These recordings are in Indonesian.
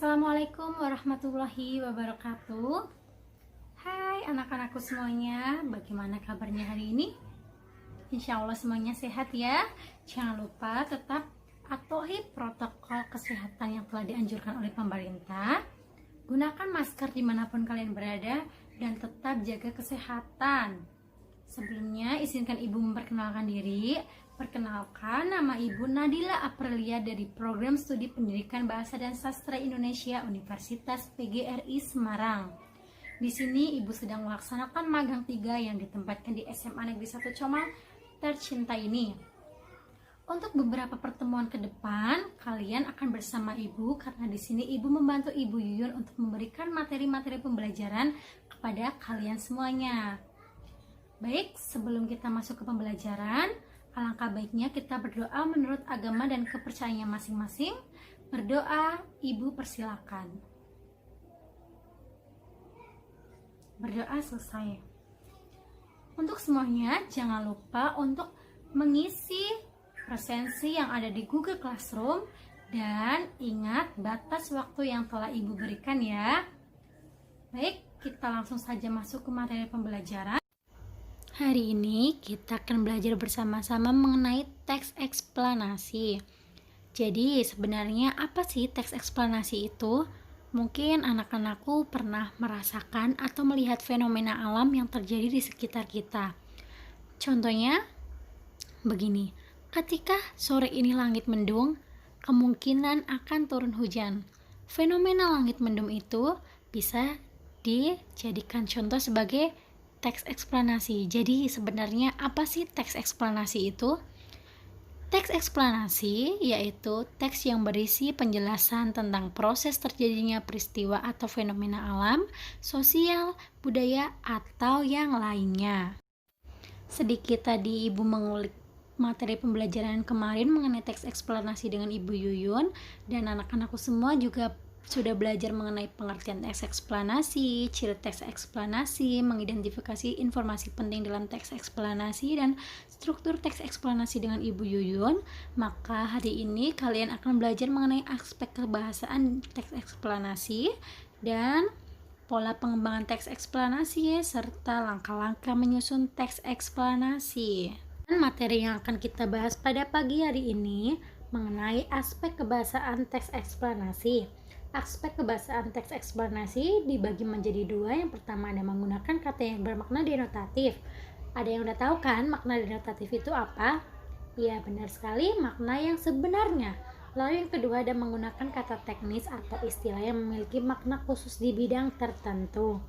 Assalamualaikum warahmatullahi wabarakatuh. Hai anak-anakku semuanya, bagaimana kabarnya hari ini? Insya Allah semuanya sehat ya. Jangan lupa tetap patuhi protokol kesehatan yang telah dianjurkan oleh pemerintah. Gunakan masker dimanapun kalian berada dan tetap jaga kesehatan. Sebelumnya izinkan ibu memperkenalkan diri. Perkenalkan, nama ibu Nadila Aprilia dari Program Studi Pendidikan Bahasa dan Sastra Indonesia Universitas PGRI Semarang. Di sini ibu sedang melaksanakan magang 3 yang ditempatkan di SMA Negeri 1 Comal tercinta ini. Untuk beberapa pertemuan ke depan, kalian akan bersama ibu karena di sini ibu membantu ibu Yuyun untuk memberikan materi-materi pembelajaran kepada kalian semuanya. Baik, sebelum kita masuk ke pembelajaran, alangkah baiknya kita berdoa menurut agama dan kepercayaannya masing-masing. Berdoa, ibu persilakan. Berdoa selesai. Untuk semuanya, jangan lupa untuk mengisi presensi yang ada di Google Classroom dan ingat batas waktu yang telah ibu berikan ya. Baik, kita langsung saja masuk ke materi pembelajaran. Hari ini kita akan belajar bersama-sama mengenai teks eksplanasi. Jadi sebenarnya apa sih teks eksplanasi itu? Mungkin anak-anakku pernah merasakan atau melihat fenomena alam yang terjadi di sekitar kita. Contohnya begini, ketika sore ini langit mendung, kemungkinan akan turun hujan. Fenomena langit mendung itu bisa dijadikan contoh sebagai teks eksplanasi. Jadi sebenarnya apa sih teks eksplanasi itu? Teks eksplanasi yaitu teks yang berisi penjelasan tentang proses terjadinya peristiwa atau fenomena alam, sosial, budaya, atau yang lainnya. Sedikit tadi ibu mengulik materi pembelajaran kemarin mengenai teks eksplanasi dengan ibu Yuyun, dan anak-anakku semua juga sudah belajar mengenai pengertian teks eksplanasi, ciri teks eksplanasi, mengidentifikasi informasi penting dalam teks eksplanasi, dan struktur teks eksplanasi dengan Ibu Yuyun. Maka hari ini kalian akan belajar mengenai aspek kebahasaan teks eksplanasi dan pola pengembangan teks eksplanasi serta langkah-langkah menyusun teks eksplanasi. Dan materi yang akan kita bahas pada pagi hari ini mengenai aspek kebahasaan teks eksplanasi. Aspek kebahasaan teks eksplanasi dibagi menjadi dua. Yang pertama ada menggunakan kata yang bermakna denotatif. Ada yang udah tahu kan makna denotatif itu apa? Ya, benar sekali, makna yang sebenarnya. Lalu yang kedua ada menggunakan kata teknis atau istilah yang memiliki makna khusus di bidang tertentu.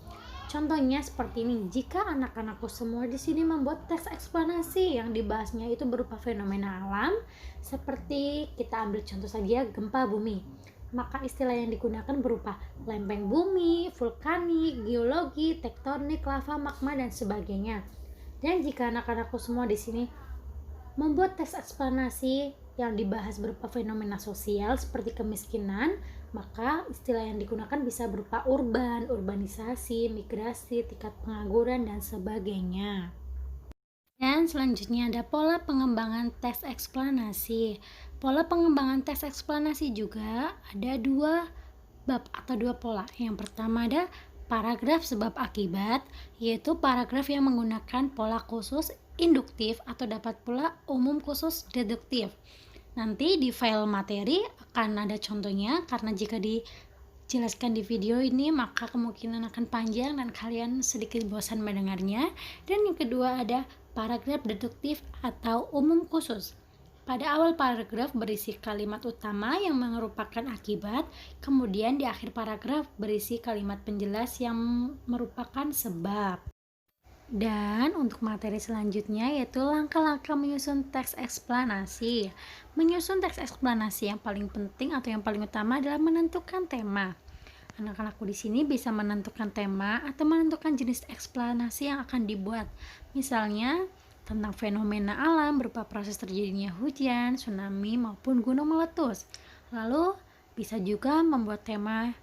Contohnya seperti ini, jika anak-anakku semua di sini membuat teks eksplanasi yang dibahasnya itu berupa fenomena alam, seperti kita ambil contoh saja gempa bumi. Maka istilah yang digunakan berupa lempeng bumi, vulkanik, geologi, tektonik, lava, magma, dan sebagainya. Dan jika anak-anakku semua di sini membuat teks eksplanasi yang dibahas berupa fenomena sosial seperti kemiskinan, maka istilah yang digunakan bisa berupa urban, urbanisasi, migrasi, tingkat pengangguran, dan sebagainya. Dan selanjutnya ada pola pengembangan teks eksplanasi. Pola pengembangan teks eksplanasi juga ada dua bab atau dua pola. Yang pertama ada paragraf sebab akibat, yaitu paragraf yang menggunakan pola khusus induktif atau dapat pula umum khusus deduktif. Nanti di file materi akan ada contohnya, karena jika dijelaskan di video ini maka kemungkinan akan panjang dan kalian sedikit bosan mendengarnya. Dan yang kedua ada paragraf deduktif atau umum khusus. Pada awal paragraf berisi kalimat utama yang merupakan akibat, kemudian di akhir paragraf berisi kalimat penjelas yang merupakan sebab. Dan untuk materi selanjutnya yaitu langkah-langkah menyusun teks eksplanasi. Menyusun teks eksplanasi yang paling penting atau yang paling utama adalah menentukan tema. Anak-anakku di sini bisa menentukan tema atau menentukan jenis eksplanasi yang akan dibuat. Misalnya tentang fenomena alam berupa proses terjadinya hujan, tsunami, maupun gunung meletus. Lalu bisa juga membuat tema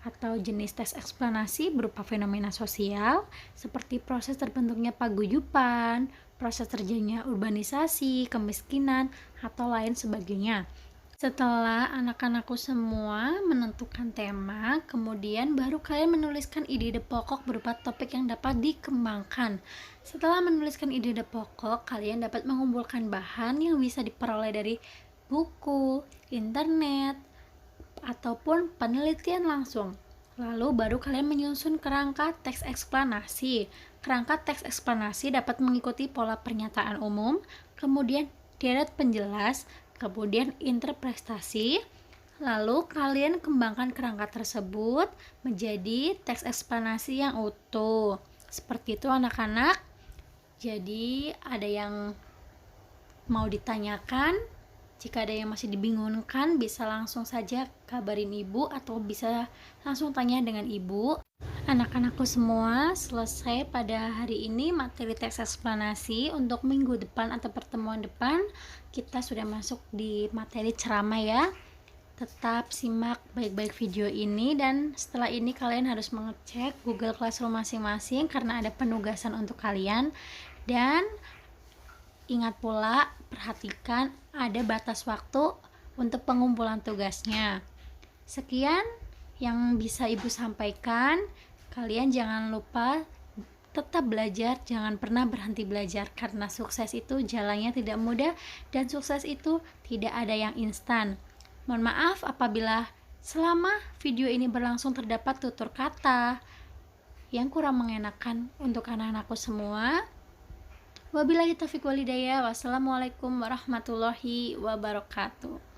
atau jenis teks eksplanasi berupa fenomena sosial seperti proses terbentuknya paguyuban, proses terjadinya urbanisasi, kemiskinan, atau lain sebagainya. Setelah anak-anakku semua menentukan tema, kemudian baru kalian menuliskan ide-ide pokok berupa topik yang dapat dikembangkan. Setelah menuliskan ide-ide pokok, kalian dapat mengumpulkan bahan yang bisa diperoleh dari buku, internet, ataupun penelitian langsung. Lalu baru kalian menyusun kerangka teks eksplanasi. Kerangka teks eksplanasi dapat mengikuti pola pernyataan umum, kemudian deret penjelas, kemudian interpretasi. Lalu kalian kembangkan kerangka tersebut menjadi teks eksplanasi yang utuh. Seperti itu anak-anak. Jadi ada yang mau ditanyakan? Jika ada yang masih dibingungkan, bisa langsung saja kabarin ibu atau bisa langsung tanya dengan ibu. Anak-anakku semua, selesai pada hari ini materi teks eksplanasi. Untuk minggu depan atau pertemuan depan, kita sudah masuk di materi ceramah ya. Tetap simak baik-baik video ini, dan setelah ini kalian harus mengecek Google Classroom masing-masing karena ada penugasan untuk kalian. Dan ingat pula, perhatikan ada batas waktu untuk pengumpulan tugasnya. Sekian yang bisa ibu sampaikan. Kalian jangan lupa tetap belajar, jangan pernah berhenti belajar, karena sukses itu jalannya tidak mudah dan sukses itu tidak ada yang instan. Mohon maaf apabila selama video ini berlangsung terdapat tutur kata yang kurang mengenakan untuk anak-anakku semua. Wabillahi taufiq walhidayah. Wassalamualaikum warahmatullahi wabarakatuh.